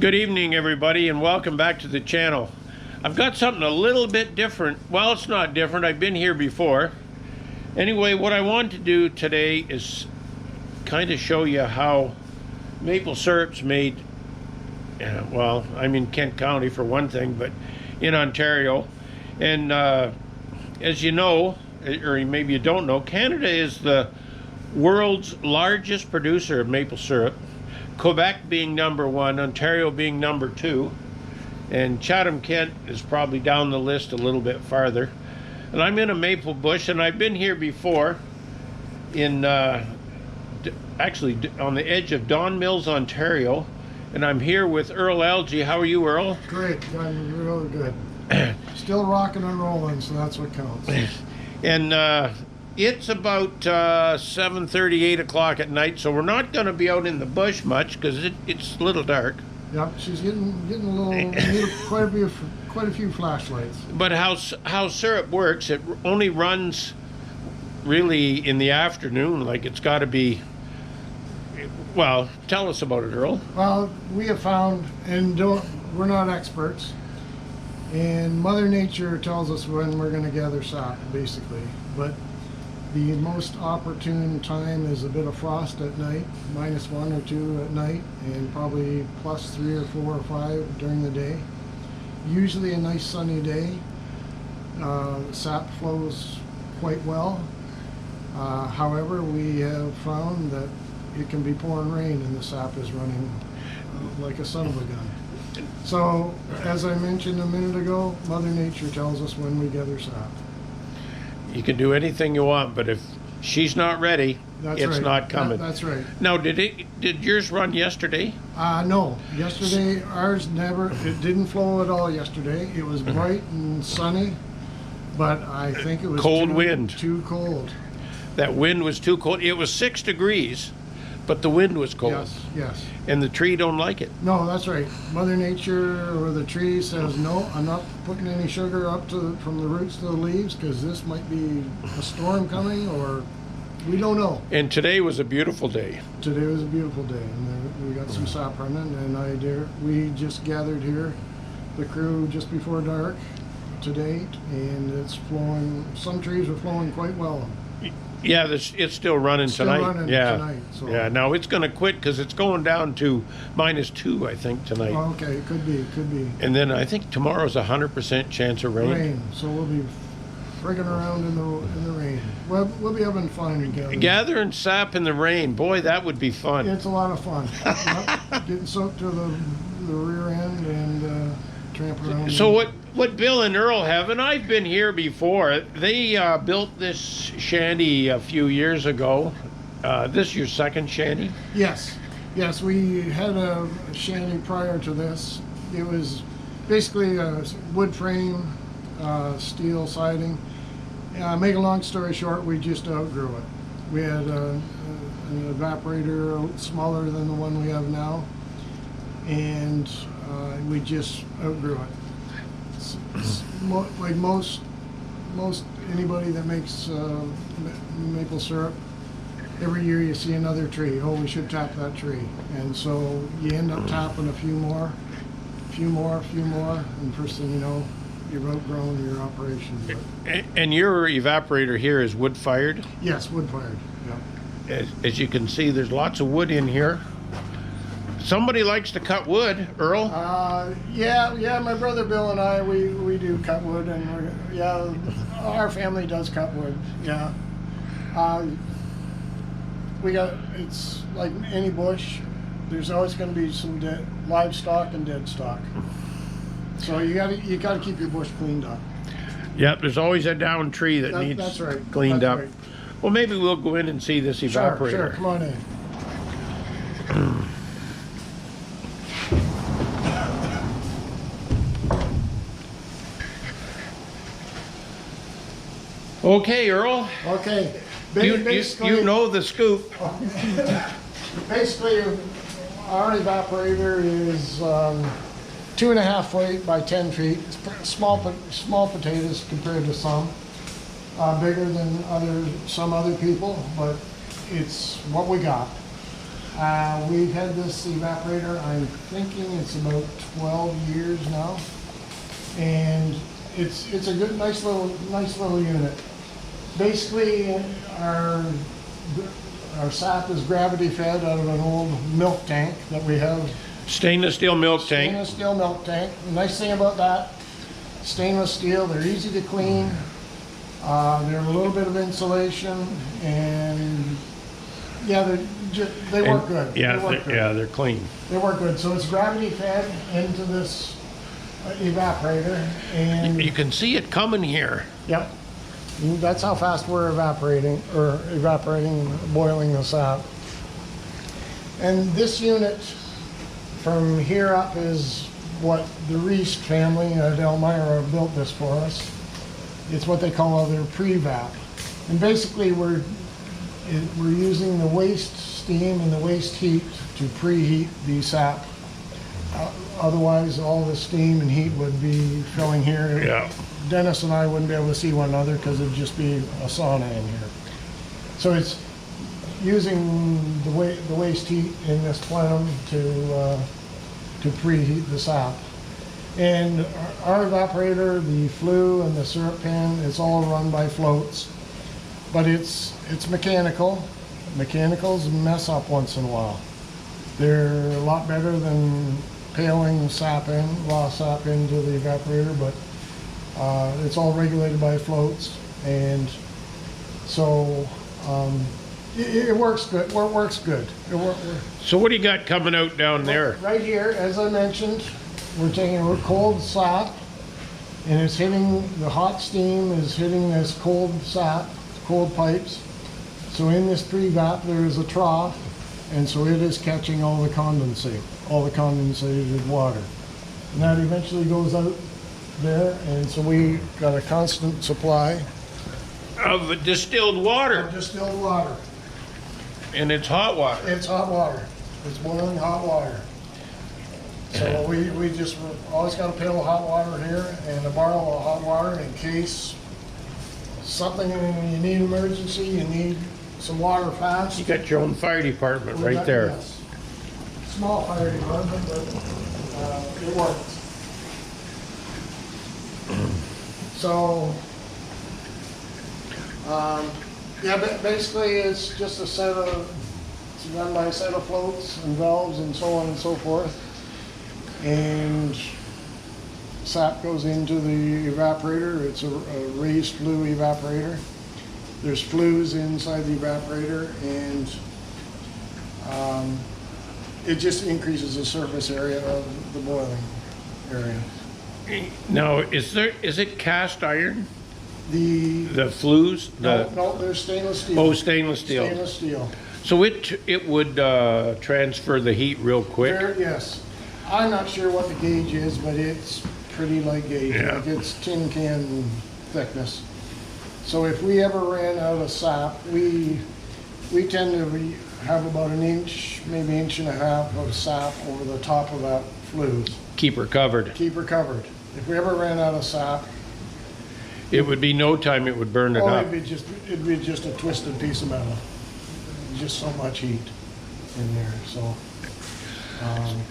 Good evening, everybody, and welcome back to the channel. I've got something a little bit different. Well, it's not different. I've been here before. Anyway, what I want to do today is kind of show you how maple syrup's made. Well, I'm in Kent County for one thing, but in Ontario. And as you know, or maybe you don't know, Canada is the world's largest producer of maple syrup. Quebec being number one, Ontario being number two, and Chatham, Kent is probably down the list a little bit farther. And I'm in a maple bush, and I've been here before in actually on the edge of Don Mills, Ontario, and I'm here with Earl Elgie. How are you, Earl? Great, I'm really good. Still rocking and rolling, so that's what counts. And it's about 7:30, 8 o'clock at night, so we're not going to be out in the bush much because it's a little dark. Yep, she's getting a little, quite a few flashlights. But how syrup works, it only runs really in the afternoon, like it's got to be. Well, tell us about it, Earl. Well, we have found, and we're not experts, and Mother Nature tells us when we're going to gather sap, basically. But the most opportune time is a bit of frost at night, -1 or 2 at night, and probably +3 or 4 or 5 during the day. Usually a nice sunny day. Sap flows quite well. However, we have found that it can be pouring rain and the sap is running like a son of a gun. So, as I mentioned a minute ago, Mother Nature tells us when we gather sap. You can do anything you want, but if she's not ready, it's not coming. That's right. Now, did yours run yesterday? No. Yesterday, ours it didn't flow at all yesterday. It was bright and sunny, but I think it was cold wind. Too cold. That wind was too cold. It was 6 degrees, but the wind was cold. Yes. And the tree don't like it. No, that's right. Mother Nature or the tree says, no, I'm not putting any sugar up from the roots to the leaves because this might be a storm coming, or we don't know. And today was a beautiful day. Today was a beautiful day, and we got some sap running, and we just gathered here, the crew, just before dark to date, and it's flowing. Some trees are flowing quite well. Yeah, it's still running tonight. Tonight. So. Yeah, now it's going to quit because it's going down to -2, I think, tonight. Oh, okay, could be. And then I think tomorrow's 100% chance of rain. So we'll be frigging around in the rain. We'll be having fun gathering sap in the rain. Boy, that would be fun. It's a lot of fun. Getting soaked to the rear end and tramping around. So what Bill and Earl have, and I've been here before, they built this shanty a few years ago. This is your second shanty? Yes, we had a shanty prior to this. It was basically a wood frame, steel siding. Make a long story short, we just outgrew it. We had an evaporator smaller than the one we have now, and we just outgrew it. Like most anybody that makes maple syrup, every year you see another tree. Oh, we should tap that tree, and so you end up tapping a few more, and first thing you know, you've outgrown your operation. And your evaporator here is wood fired? Yes, wood fired. Yeah. As you can see, there's lots of wood in here. Somebody likes to cut wood, Earl. Yeah. My brother Bill and I, we do cut wood, and our family does cut wood. Yeah. It's like any bush. There's always going to be some livestock and dead stock. So you got to keep your bush cleaned up. Yep. There's always a down tree that needs cleaned up. Right. Well, maybe we'll go in and see this evaporator. Sure. Come on in. Okay, Earl. Okay. You know the scoop. Basically, our evaporator is 2.5 feet by 10 feet. It's small potatoes compared to some. Bigger than some other people, but it's what we got. We've had this evaporator, I'm thinking it's about 12 years now. And it's a good, nice little unit. Basically, our sap is gravity fed out of an old milk tank that we have. Stainless steel milk tank. Stainless steel milk tank. The nice thing about that, stainless steel, they're easy to clean. They're a little bit of insulation, and yeah, they work good. Yeah, they work good. yeah, they're clean. They work good. So it's gravity fed into this evaporator, and You can see it coming here. yep, that's how fast we're evaporating, boiling the sap. And this unit from here up is what the Reese family at Elmira built this for us. It's what they call their pre-vap. And basically we're using the waste steam and the waste heat to preheat the sap. Otherwise, all the steam and heat would be filling here. Yeah. Dennis and I wouldn't be able to see one another because it'd just be a sauna in here. So it's using the waste heat in this plenum to preheat the sap. And our evaporator, the flue and the syrup pan, it's all run by floats, but it's mechanical. Mechanicals mess up once in a while. They're a lot better than paling sap in, raw sap into the evaporator, but it's all regulated by floats, and so it works good. It works good. So what do you got coming out down there? Right here, as I mentioned, we're taking a cold sap, and it's hitting, the hot steam is hitting this cold sap, cold pipes. So in this pre-vap, there is a trough, and so it is catching all the condensate, all the condensated water. And that eventually goes out there, and so we got a constant supply Of distilled water. of distilled water. And it's hot water. It's hot water. It's boiling hot water. So we just always got a pail of hot water here and a barrel of hot water in case something, you need emergency, you need some water fast. You got your own fire department We right got- there. yes. Small fire department, but it works. So, yeah, basically it's just it's run by a set of floats and valves and so on and so forth. And sap goes into the evaporator. It's a raised flue evaporator. There's flues inside the evaporator, and it just increases the surface area of the boiling area. Now, is it cast iron? The Flues? no, there's stainless steel. Oh, stainless steel. Stainless steel. So it would transfer the heat real quick? Yes. I'm not sure what the gauge is, but it's pretty light gauge. Yeah. Like it's tin can thickness. So if we ever ran out of sap, we tend to have about an inch, maybe inch and a half of sap over the top of that flues. Keep her covered. Keep her covered. If we ever ran out of sap, It would be no time it would burn it up. it'd be just a twisted piece of metal. Just so much heat in there. So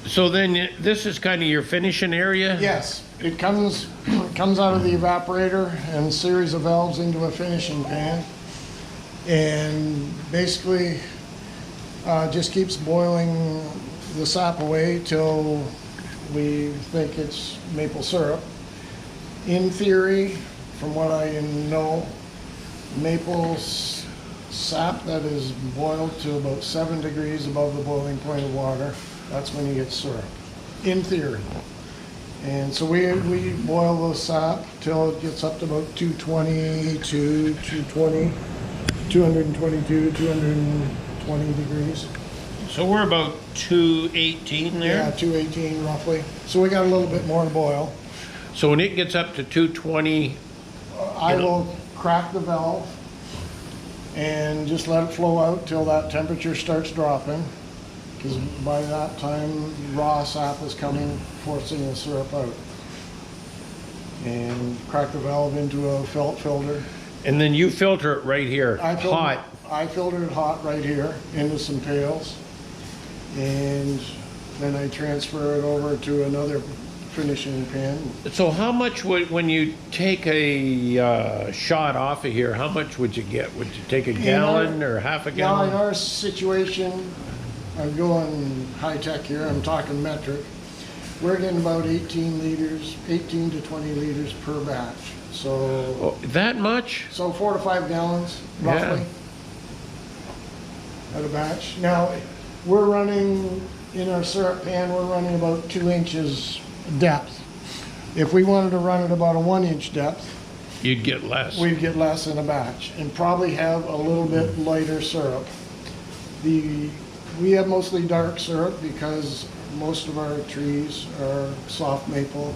So then this is kind of your finishing area? yes, it comes out of the evaporator and a series of valves into a finishing pan, and basically just keeps boiling the sap away till we think it's maple syrup. In theory, from what I know, maple sap that is boiled to about 7 degrees above the boiling point of water, that's when you get syrup, in theory. And so we boil the sap till it gets up to about 222, 220 degrees. So we're about 218 there? Yeah, 218 roughly. So we got a little bit more to boil. So when it gets up to 220, I will crack the valve and just let it flow out till that temperature starts dropping, because by that time raw sap is coming, forcing the syrup out. And crack the valve into a felt filter. and then you filter it right here, hot. I filter it hot right here into some pails. and then I transfer it over to another finishing pan. So how much would, when you take a shot off of here, how much would you get? Would you take a gallon or half a Now, in gallon? our situation, I'm going high tech here, I'm talking metric. We're getting about 18 to 20 liters per batch. So, Oh, that much? so 4 to 5 gallons roughly at a batch. Now, we're running, in our syrup pan, we're running about 2 inches depth. If we wanted to run it about a 1-inch depth, You'd get less. we'd get less in a batch and probably have a little bit lighter syrup. We have mostly dark syrup because most of our trees are soft maple,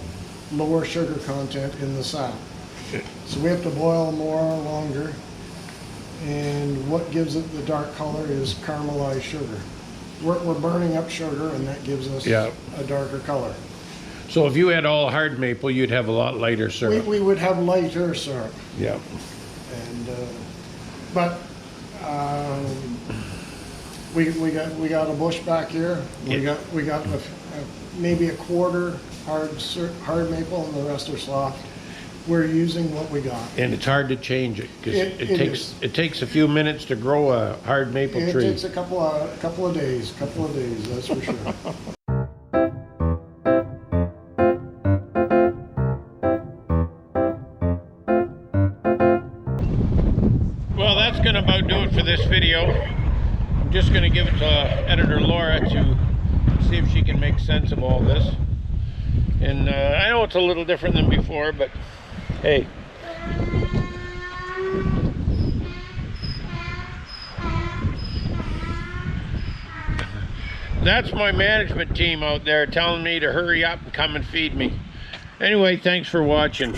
lower sugar content in the sap. So we have to boil more, longer, and what gives it the dark color is caramelized sugar. We're burning up sugar, and that gives us Yeah. a darker color. So if you had all hard maple, you'd have a lot lighter syrup. We would have lighter syrup, Yeah. and but we got a bush back here. We got maybe a quarter hard maple, and the rest are soft. We're using what we got. And it's hard to change it because It it takes a few minutes to grow a hard maple It tree. takes a couple of days, that's for sure. Well, that's going to about do it for this video. I'm just going to give it to editor Laura to see if she can make sense of all this. And I know it's a little different than before, but hey. That's my management team out there telling me to hurry up and come and feed me. Anyway, thanks for watching.